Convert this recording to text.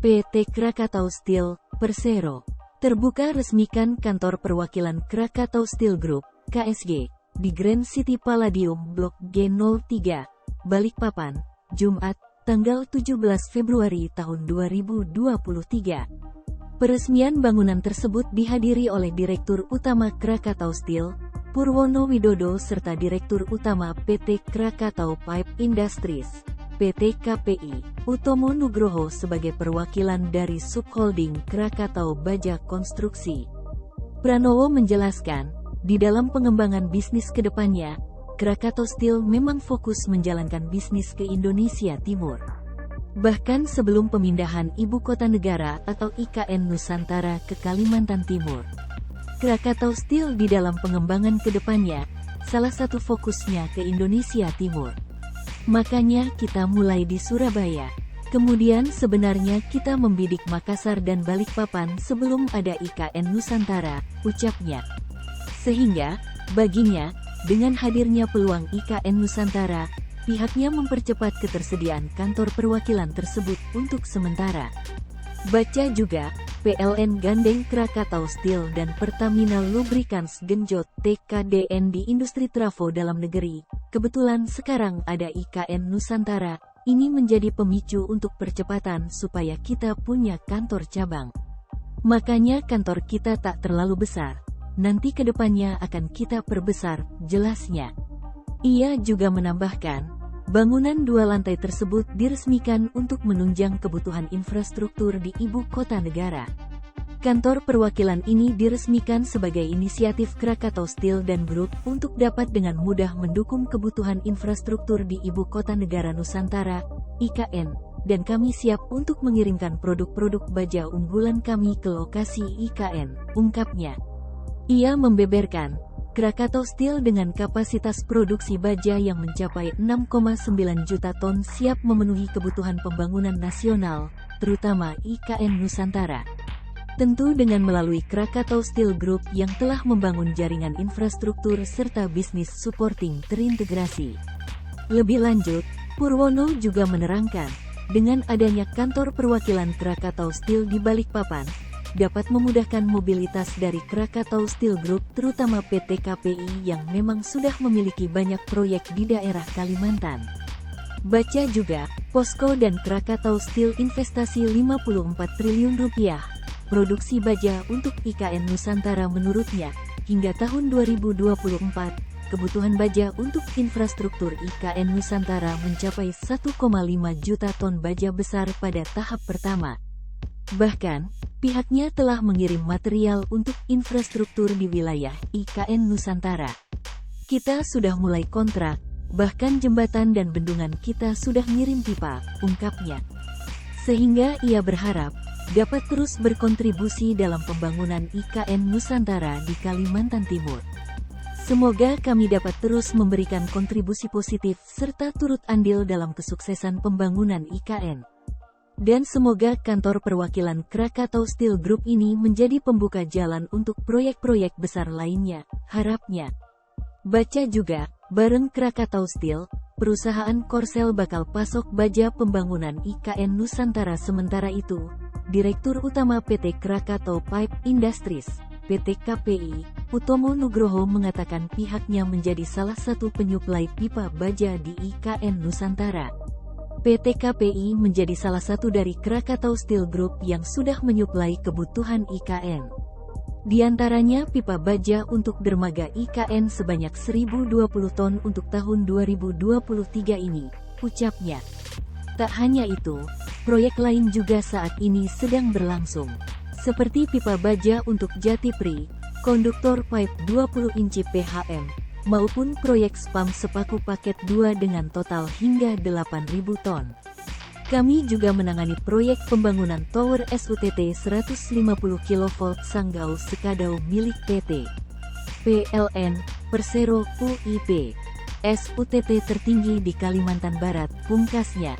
PT Krakatau Steel, Persero. Terbuka resmikan kantor perwakilan Krakatau Steel Group, KSG, di Grand City Palladium Blok G03, Balikpapan, Jumat, tanggal 17 Februari tahun 2023. Peresmian bangunan tersebut dihadiri oleh Direktur Utama Krakatau Steel, Purwono Widodo serta Direktur Utama PT Krakatau Pipe Industries, PT KPI, Utomo Nugroho sebagai perwakilan dari subholding Krakatau Baja Konstruksi. Pranowo menjelaskan, di dalam pengembangan bisnis ke depannya, Krakatau Steel memang fokus menjalankan bisnis ke Indonesia Timur. Bahkan sebelum pemindahan Ibu Kota Negara atau IKN Nusantara ke Kalimantan Timur. Krakatau Steel di dalam pengembangan ke depannya, salah satu fokusnya ke Indonesia Timur. Makanya kita mulai di Surabaya. Kemudian sebenarnya kita membidik Makassar dan Balikpapan sebelum ada IKN Nusantara, ucapnya. Sehingga, baginya, dengan hadirnya peluang IKN Nusantara, pihaknya mempercepat ketersediaan kantor perwakilan tersebut untuk sementara. Baca juga, PLN gandeng Krakatau Steel dan Pertamina Lubricants genjot TKDN di industri trafo dalam negeri. Kebetulan sekarang ada IKN Nusantara, ini menjadi pemicu untuk percepatan supaya kita punya kantor cabang. Makanya kantor kita tak terlalu besar, nanti kedepannya akan kita perbesar, jelasnya. Ia juga menambahkan, bangunan 2 lantai tersebut diresmikan untuk menunjang kebutuhan infrastruktur di ibu kota negara. Kantor perwakilan ini diresmikan sebagai inisiatif Krakatau Steel dan Group untuk dapat dengan mudah mendukung kebutuhan infrastruktur di ibu kota negara Nusantara, IKN, dan kami siap untuk mengirimkan produk-produk baja unggulan kami ke lokasi IKN, ungkapnya. Ia membeberkan, Krakatau Steel dengan kapasitas produksi baja yang mencapai 6,9 juta ton siap memenuhi kebutuhan pembangunan nasional, terutama IKN Nusantara. Tentu dengan melalui Krakatau Steel Group yang telah membangun jaringan infrastruktur serta bisnis supporting terintegrasi. Lebih lanjut, Purwono juga menerangkan, dengan adanya kantor perwakilan Krakatau Steel di Balikpapan, dapat memudahkan mobilitas dari Krakatau Steel Group terutama PT KPI yang memang sudah memiliki banyak proyek di daerah Kalimantan. Baca juga, Posko dan Krakatau Steel investasi 54 triliun rupiah, produksi baja untuk IKN Nusantara menurutnya, hingga tahun 2024, kebutuhan baja untuk infrastruktur IKN Nusantara mencapai 1,5 juta ton baja besar pada tahap pertama. Bahkan, pihaknya telah mengirim material untuk infrastruktur di wilayah IKN Nusantara. Kita sudah mulai kontrak, bahkan jembatan dan bendungan kita sudah ngirim pipa, ungkapnya. Sehingga ia berharap, dapat terus berkontribusi dalam pembangunan IKN Nusantara di Kalimantan Timur. Semoga kami dapat terus memberikan kontribusi positif serta turut andil dalam kesuksesan pembangunan IKN. Dan semoga kantor perwakilan Krakatau Steel Group ini menjadi pembuka jalan untuk proyek-proyek besar lainnya, harapnya. Baca juga, bareng Krakatau Steel, perusahaan Korsel bakal pasok baja pembangunan IKN Nusantara. Sementara itu, Direktur Utama PT Krakatau Pipe Industries, PT KPI, Utomo Nugroho mengatakan pihaknya menjadi salah satu penyuplai pipa baja di IKN Nusantara. PT KPI menjadi salah satu dari Krakatau Steel Group yang sudah menyuplai kebutuhan IKN. Di antaranya pipa baja untuk dermaga IKN sebanyak 1020 ton untuk tahun 2023 ini, ucapnya. Tak hanya itu, proyek lain juga saat ini sedang berlangsung. Seperti pipa baja untuk Jatipri, konduktor pipe 20 inci PHM, maupun proyek spam sepaku paket 2 dengan total hingga 8.000 ton. Kami juga menangani proyek pembangunan Tower SUTT 150 kV Sanggau Sekadau milik PT PLN, Persero UIP, SUTT tertinggi di Kalimantan Barat, pungkasnya.